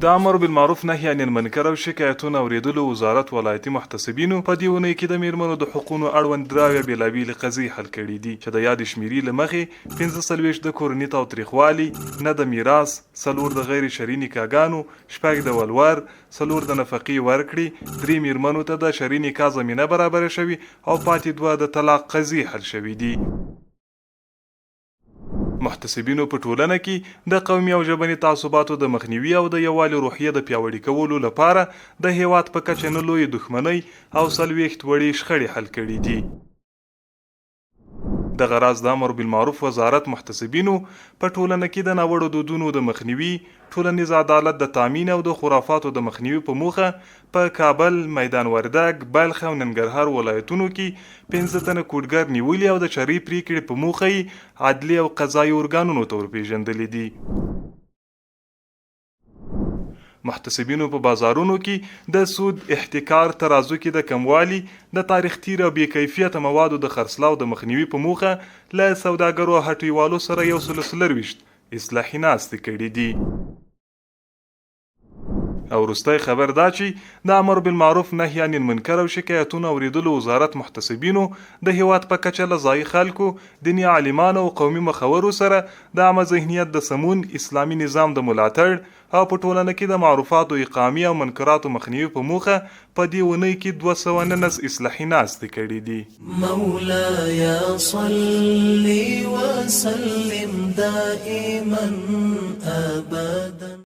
د امر بالمعروف نهي عن المنکر او شکایتونو اوریدلو وزارت ولایتي محتسبینو په دې اونۍ کې د میرمنو د حقوقو اړوند دراوې بېلابېلې قضیې حل کړي دي چې د یادې شمیرې له مخې 45 د کورني تاوتریخوالي، نه د میراث، 4 د غیر شرعي نکاحګانو، 6 د ولور، 4 د نفقې ورکړې، 3 میرمنو ته د شرعي نکاح زمینه برابره شوي او پاتې 2 د طلاق قضیې حل شوي دي. محتسبینو په ټولنه کې د قومي او ژبني تعصباتو د مخنیوي او د یووالي روحیه د پیاوړي کولو لپاره د هیواد په کچه نه لویې دښمنۍ او 40 وړې شخړې حل کړي دي. دغه راز د امر بالمعروف وزارت محتسبینو په ټولنه کې د ناوړو دودونو د مخنیوي، ټولنیز عدالت د تامین او د خرافاتو د مخنیوي په موخه په کابل، میدان وردګ، بلخ او ننګرهار ولایتونو کې 15 تنه کوډګر نیولي او د چارې پریکړې په موخه یې عدلي او قضایي ارګانونو ته ورپېژندلي دي. محتسبینو په بازارونو کې د سود، احتکار، ترازو کې د کموالي، د تاریخ تیر او بې کیفیته موادو د خرڅلاو د مخنیوي په موخه له سوداګرو او هټیوالو سره 124 اصلاحي ناستې کړي دي. او وروستی خبر دا چې د امر بالمعروف نهي عن المنکر او شکایتونو اوریدلو وزارت محتسبینو د هیواد په کچه له ځایي خلکو، دیني عالمانو او قومي مخورو سره د عامه ذهنیت د سمون، اسلامي نظام د ملاتړ او په ټولنه کې د معروفاتو اقامي او منکراتو مخنیوي په موخه په دې اونۍ کې 219 اصلاحي ناستې کړي دي. مولاي صل وسلم دائما ابدا.